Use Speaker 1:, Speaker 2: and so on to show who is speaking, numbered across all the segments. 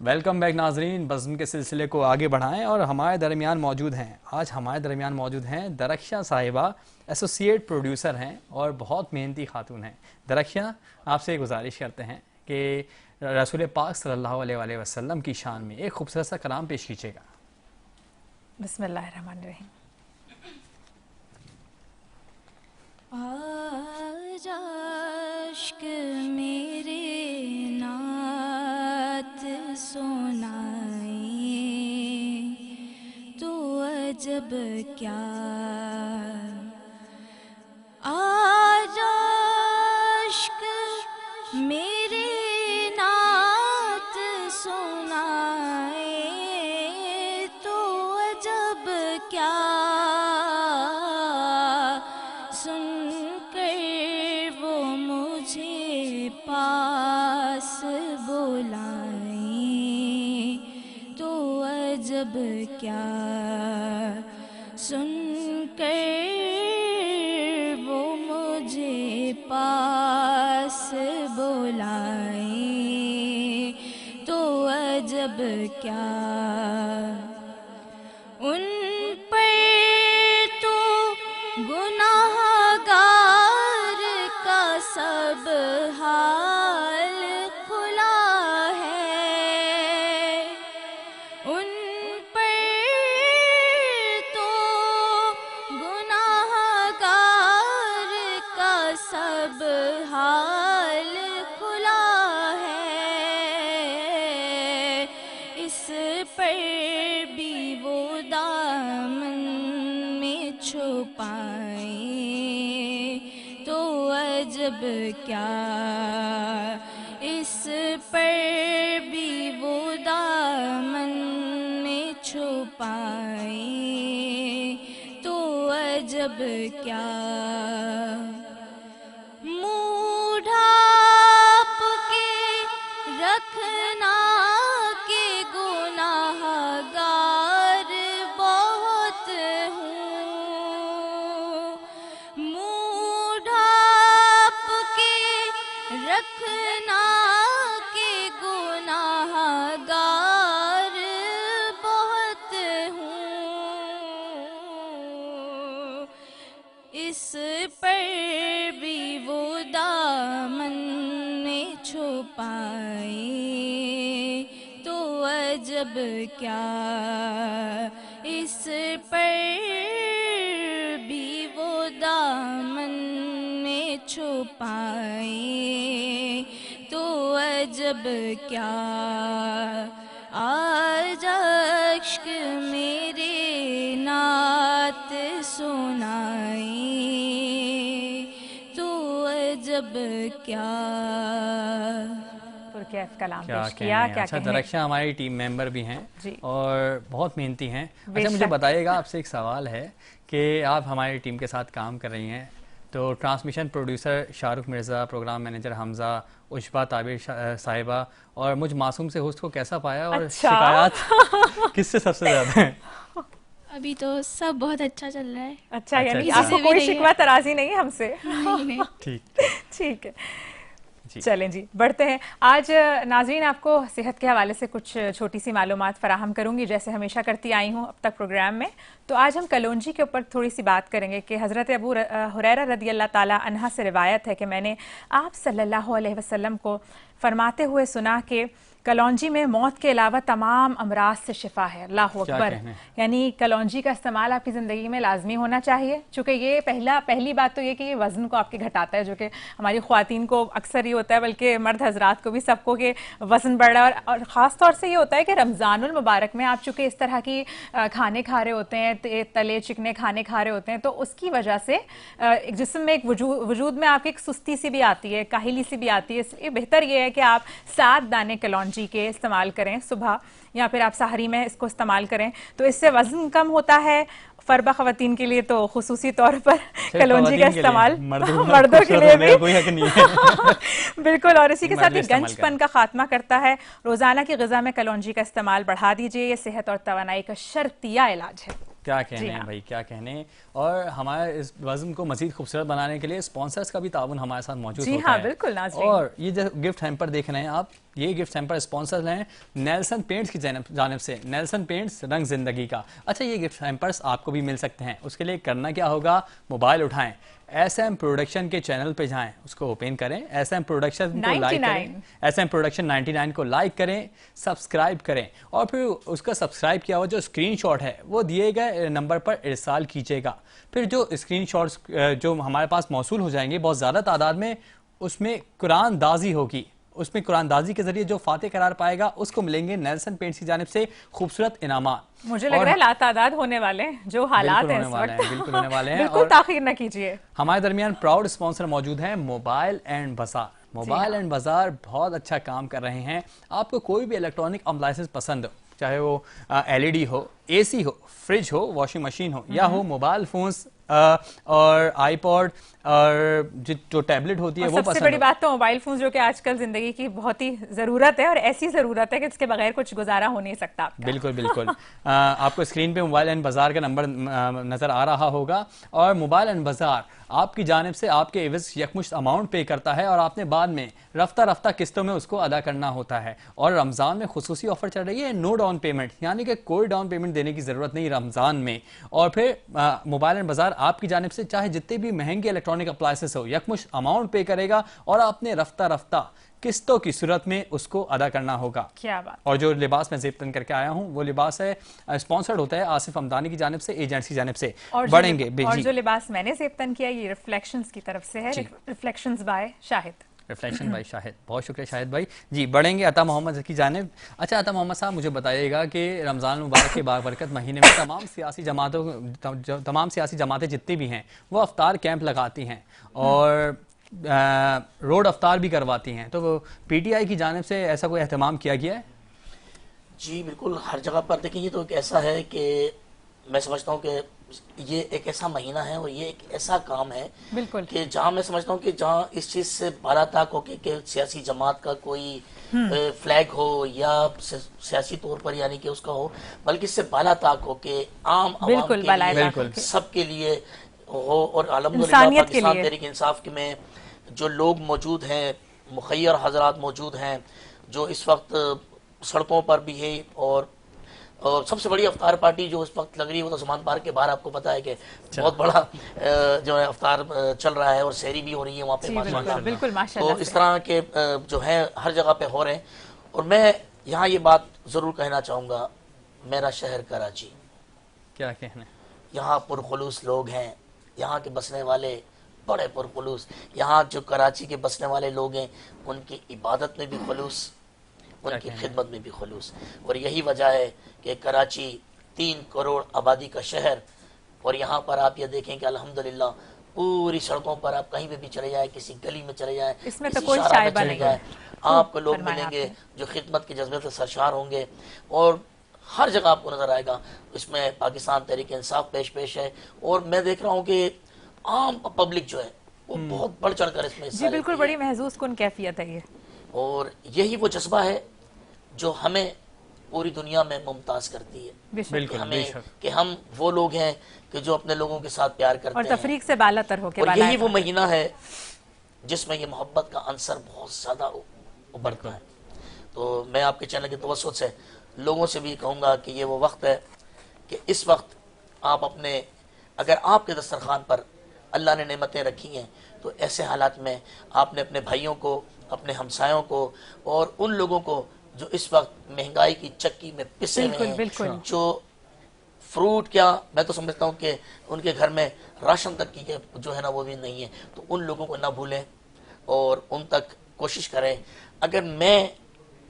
Speaker 1: Welcome back ناظرین، بزم کے سلسلے کو آگے بڑھائیں اور ہمارے درمیان موجود ہیں درخشاں صاحبہ، ایسوسیٹ پروڈیوسر ہیں اور بہت محنتی خاتون ہیں۔ درخشاں، آپ سے گزارش کرتے ہیں کہ رسول پاک صلی اللہ علیہ وسلم کی شان میں ایک خوبصورت سا کلام پیش کیجیے گا۔
Speaker 2: بسم اللہ الرحمن الرحیم۔
Speaker 3: آج عشق میرے نعت سنائیں تو عجب کیا، آج عشق میرے نعت سنائیں تو عجب کیا، سن کر وہ مجھے پاس بلائیں تو عجب کیا، سن کر وہ مجھے پاس بلائیں تو عجب کیا، ان پر تو گناہ گار کا سب حال کھلا ہے، ان پر تو گناہ گار کا سب حال کھلا ہے، اس پر بھی وہ دامن میں چھپائیں تو عجب کیا، اس پر بھی وہ دامن میں چھپائیں تو عجب کیا، منہ ڈھانپ کے رکھنا کہ گناہ گار بہت ہوں، منہ ڈھانپ کے رکھنا کہ گناہ گار بہت ہوں، اس پر بھی وہ دامن میں چھپائیں تو عجب کیا، اس پر بھی وہ دامن میں چھپائیں تو عجب کیا، آج عشق میرے نعت سنائیں تو عجب کیا۔
Speaker 2: پرکیف کلام
Speaker 1: کیا
Speaker 2: پیش کیا، کیا
Speaker 1: اچھا،
Speaker 2: کہیں۔
Speaker 1: درخشاں ہماری ٹیم ممبر بھی ہیں
Speaker 2: جی
Speaker 1: اور بہت محنتی ہیں۔
Speaker 2: بے
Speaker 1: اچھا، مجھے
Speaker 2: شک۔
Speaker 1: بتائیے گا، آپ سے ایک سوال ہے کہ آپ ہماری ٹیم کے ساتھ کام کر رہی ہیں، تو transmission producer Shah Rukh Mirza, program manager حمزہ، عشبہ تعبیر صاحبہ اور مجھ معصوم سے ہوسٹ کو کیسا پایا اور شکایات کس سے سب سے زیادہ ہیں؟
Speaker 3: ابھی تو سب بہت اچھا چل رہا ہے۔
Speaker 2: اچھا، یعنی
Speaker 1: اچھا،
Speaker 2: آپ کو کوئی شکوہ ترازی نہیں ہے ہم سے؟
Speaker 1: ٹھیک
Speaker 2: ٹھیک ہے، چلیں جی بڑھتے ہیں۔ آج ناظرین آپ کو صحت کے حوالے سے کچھ چھوٹی سی معلومات فراہم کروں گی، جیسے ہمیشہ کرتی آئی ہوں اب تک پروگرام میں۔ تو آج ہم کلونجی کے اوپر تھوڑی سی بات کریں گے کہ حضرت ابو ہریرہ رضی اللہ تعالیٰ عنہ سے روایت ہے کہ میں نے آپ صلی اللہ علیہ وسلم کو فرماتے ہوئے سنا کہ کلونجی میں موت کے علاوہ تمام امراض سے شفا ہے۔ اللہ اکبر! یعنی کلونجی کا استعمال آپ کی زندگی میں لازمی ہونا چاہیے، چونکہ یہ پہلی بات تو یہ کہ یہ وزن کو آپ کے گھٹاتا ہے، جو کہ ہماری خواتین کو اکثر یہ ہوتا ہے، بلکہ مرد حضرات کو بھی سب کو، کہ وزن بڑھ رہا ہے، اور خاص طور سے یہ ہوتا ہے کہ رمضان المبارک میں آپ چونکہ اس طرح کی کھانے کھا رہے ہوتے ہیں، تلے چکنے کھانے کھا رہے ہوتے ہیں، تو اس کی وجہ سے جسم میں ایک وجود میں آپ کی ایک سستی سی بھی آتی ہے، کاہلی سی بھی آتی ہے۔ اس لیے بہتر یہ ہے کہ آپ 7 دانے کلونجی کے استعمال کریں صبح، یا پھر آپ سحری میں اس کو استعمال کریں، تو اس سے وزن کم ہوتا ہے۔ فربہ خواتین کے لیے تو خصوصی طور پر کلونجی کا استعمال، مردوں کے لیے بھی بالکل، اور اسی کے ساتھ یہ گنج پن کا خاتمہ کرتا ہے۔ روزانہ کی غذا میں کلونجی کا استعمال بڑھا دیجئے، یہ صحت اور توانائی کا شرطیہ علاج ہے۔
Speaker 1: کیا کہنے ہیں بھائی، کیا کہنے۔ اور ہمارے اس وزن کو مزید خوبصورت بنانے کے لیے اسپانسرز کا بھی تعاون ہمارے ساتھ موجود ہوتا ہے۔
Speaker 2: جی ہاں بالکل ناظرین،
Speaker 1: اور یہ جو گفٹ ہیمپر دیکھ رہے ہیں آپ، یہ گفٹ ہیمپر اسپانسر ہیں نیلسن پینٹس کی جانب سے. نیلسن پینٹس، رنگ زندگی کا. اچھا یہ گفٹ ہیمپرس آپ کو بھی مل سکتے ہیں. اس کے لیے کرنا کیا ہوگا، موبائل اٹھائیں، ایس ایم پروڈکشن کے چینل پہ جائیں، اس کو اوپن کریں، ایس ایم پروڈکشن کو لائک کریں، ایس ایم پروڈکشن 99 کو لائک کریں، سبسکرائب کریں، اور پھر اس کا سبسکرائب کیا ہوا جو اسکرین شاٹ ہے وہ دیے گئے نمبر پر ارسال کیجیے گا. پھر جو اسکرین شاٹس جو ہمارے پاس موصول ہو جائیں گے بہت زیادہ تعداد میں، اس میں قرآن دازی ہوگی. اس میں قرآن دازی کے ذریعے جو فاتح قرار پائے گا اس کو ملیں گے نیلسن پینٹس کی جانب سے خوبصورت انعامات.
Speaker 2: مجھے لگ رہا ہے لاتعداد ہونے والے ہیں جو حالات ہیں اس وقت.
Speaker 1: بالکل ہونے والے ہیں.
Speaker 2: بالکل تاخیر نہ کیجیے.
Speaker 1: ہمارے درمیان پراؤڈ اسپانسر موجود ہیں موبائل اینڈ بازار. موبائل اینڈ بازار بہت اچھا کام کر رہے ہیں. آپ کو کوئی بھی الیکٹرانک اپلائنسز پسند ہو، چاہے وہ ایل ای ڈی ہو، اے سی ہو، فریج ہو، واشنگ مشین ہو، یا ہو موبائل فونز اور آئی پوڈ اور جو ٹیبلٹ ہوتی ہے وہ پسند.
Speaker 2: سب سے بڑی بات تو موبائل فونز جو کہ آج کل زندگی کی بہت ہی ضرورت ہے، اور ایسی ضرورت ہے کہ اس کے بغیر کچھ گزارا ہو نہیں سکتا.
Speaker 1: بالکل بالکل. آپ کو اسکرین پہ موبائل اینڈ بازار کا نمبر نظر آ رہا ہوگا، اور موبائل اینڈ بازار آپ کی جانب سے آپ کے عوض یکمشت اماؤنٹ پے کرتا ہے، اور آپ نے بعد میں رفتہ رفتہ قسطوں میں اس کو ادا کرنا ہوتا ہے. اور رمضان میں خصوصی آفر چل رہی ہے، نو ڈاؤن پیمنٹ، یعنی کہ کوئی ڈاؤن پیمنٹ دینے کی ضرورت نہیں رمضان میں. اور پھر موبائل اینڈ بازار آپ کی جانب سے چاہے جتنے بھی مہنگے الیکٹرانک اپلائنسز ہو یکمشت اماؤنٹ پے کرے گا، اور آپ نے رفتہ رفتہ قسطوں کی صورت میں اس کو ادا کرنا ہوگا.
Speaker 2: کیا بات.
Speaker 1: اور جو لباس میں زیب تن کر کے آیا ہوں وہ لباس ہے اسپانسرڈ ہوتا ہے آصف حمدانی کی جانب سے، ایجنٹس کی جانب سے. بڑھیں گے.
Speaker 2: اور جو لباس میں نے زیب تن کیا یہ ریفلیکشنز کی طرف سے ہے، ریفلیکشنز بائی شاہد.
Speaker 1: ریفلیکشن بھائی شاہد، بہت شکریہ شاہد بھائی. جی بڑھیں گے عطا محمد کی جانب. اچھا عطا محمد صاحب مجھے بتائیے گا کہ رمضان المبارک کے بابرکت مہینے میں تمام سیاسی جماعتیں جتنی بھی ہیں وہ افطار کیمپ لگاتی ہیں اور روڈ افطار بھی کرواتی ہیں، تو پی ٹی آئی کی جانب سے ایسا کوئی اہتمام کیا گیا ہے؟
Speaker 4: جی بالکل، ہر جگہ پر دیکھیں یہ تو ایک ایسا ہے کہ میں سمجھتا ہوں کہ یہ ایک ایسا مہینہ ہے اور یہ ایک ایسا کام ہے
Speaker 2: بالکل
Speaker 4: کہ جہاں میں سمجھتا ہوں کہ جہاں اس چیز سے بالا تاک ہو کہ سیاسی جماعت کا کوئی فلیگ ہو یا سیاسی طور پر یعنی کہ اس کا ہو، بلکہ اس سے بالا تاک ہو کہ عام عوام کے لیے سب کے لیے ہو. اور الحمدللہ پاکستان تحریک انصاف میں جو لوگ موجود ہیں، مخیر حضرات موجود ہیں جو اس وقت سڑکوں پر بھی ہے، اور سب سے بڑی افطار پارٹی جو اس وقت لگ رہی ہے وہ تو زمان پارک کے باہر آپ کو پتا ہے کہ بہت بڑا جو ہے افطار چل رہا ہے اور سحری بھی ہو رہی ہے وہاں پہ ماشاءاللہ. تو اس طرح کے جو ہیں ہر جگہ پہ ہو رہے ہیں. اور میں یہاں یہ بات ضرور کہنا چاہوں گا، میرا شہر کراچی،
Speaker 1: کیا کہنا،
Speaker 4: یہاں پرخلوص لوگ ہیں، یہاں کے بسنے والے بڑے پرخلوص. یہاں جو کراچی کے بسنے والے لوگ ہیں ان کی عبادت میں بھی خلوص، ان کی خدمت میں بھی خلوص. اور یہی وجہ ہے کہ کراچی 3 کروڑ آبادی کا شہر، اور یہاں پر آپ یہ دیکھیں کہ الحمدللہ پوری سڑکوں پر آپ کہیں پہ بھی چلے جائیں، کسی گلی میں چلے جائیں،
Speaker 2: اس میں تو کوئی شائبہ نہیں ہے،
Speaker 4: آپ کو لوگ ملیں گے جو خدمت کے جذبے سے سرشار ہوں گے. اور ہر جگہ آپ کو نظر آئے گا اس میں پاکستان تحریک انصاف پیش ہے. اور میں دیکھ رہا ہوں کہ عام پبلک جو ہے وہ بہت بڑھ چڑھ کر اس میں
Speaker 2: جی بالکل بڑی محظوظ کن کیفیت ہے یہ.
Speaker 4: اور یہی وہ جذبہ ہے جو ہمیں پوری دنیا میں ممتاز کرتی ہے کہ ہم وہ لوگ ہیں کہ جو اپنے لوگوں کے ساتھ پیار کرتے ہیں
Speaker 2: اور تفریق سے بالا تر ہو کے.
Speaker 4: اور یہی وہ مہینہ ہے جس میں یہ محبت کا عنصر بہت زیادہ ابھرتا ہے. تو میں آپ کے چینل کے توسط سے لوگوں سے بھی کہوں گا کہ یہ وہ وقت ہے کہ اس وقت آپ اپنے، اگر آپ کے دسترخوان پر اللہ نے نعمتیں رکھی ہیں تو ایسے حالات میں آپ نے اپنے بھائیوں کو، اپنے ہمسایوں کو اور ان لوگوں کو جو اس وقت مہنگائی کی چکی میں پسے ہوئے ہیں، جو فروٹ کیا میں تو سمجھتا ہوں کہ ان کے گھر میں راشن تک کی جو ہے نا وہ بھی نہیں ہے، تو ان لوگوں کو نہ بھولیں اور ان تک کوشش کریں. اگر میں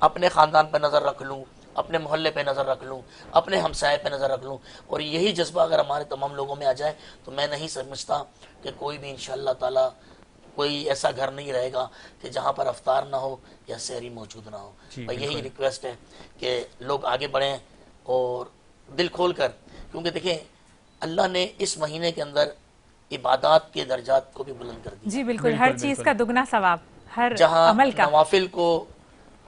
Speaker 4: اپنے خاندان پہ نظر رکھ لوں، اپنے محلے پہ نظر رکھ لوں، اپنے ہمسائے پہ نظر رکھ لوں، اور یہی جذبہ اگر ہمارے تمام لوگوں میں آ جائے تو میں نہیں سمجھتا کہ کوئی بھی انشاءاللہ تعالی کوئی ایسا گھر نہیں رہے گا کہ جہاں پر افطار نہ ہو یا سحری موجود نہ ہو. یہی ریکویسٹ ہے کہ لوگ آگے بڑھیں اور دل کھول کر، کیونکہ دیکھیں اللہ نے اس مہینے کے اندر عبادات کے درجات کو بھی بلند کر دیا.
Speaker 2: جی بالکل، ہر چیز کا دگنا ثواب، ہر
Speaker 4: جہاں
Speaker 2: عمل کا.
Speaker 4: نوافل کو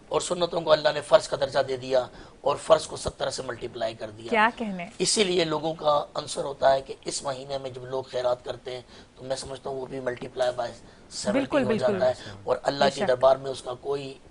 Speaker 4: اور سنتوں کو اللہ نے فرض کا درجہ دے دیا اور فرض کو 70 سے ملٹیپلائی کر دیا.
Speaker 2: کیا کہنے.
Speaker 4: اسی لیے لوگوں کا عنصر ہوتا ہے کہ اس مہینے میں جب لوگ خیرات کرتے ہیں تو میں سمجھتا ہوں وہ بھی ملٹیپلائی بائی 70 ہو جاتا ہے اور اللہ کے دربار میں اس کا کوئی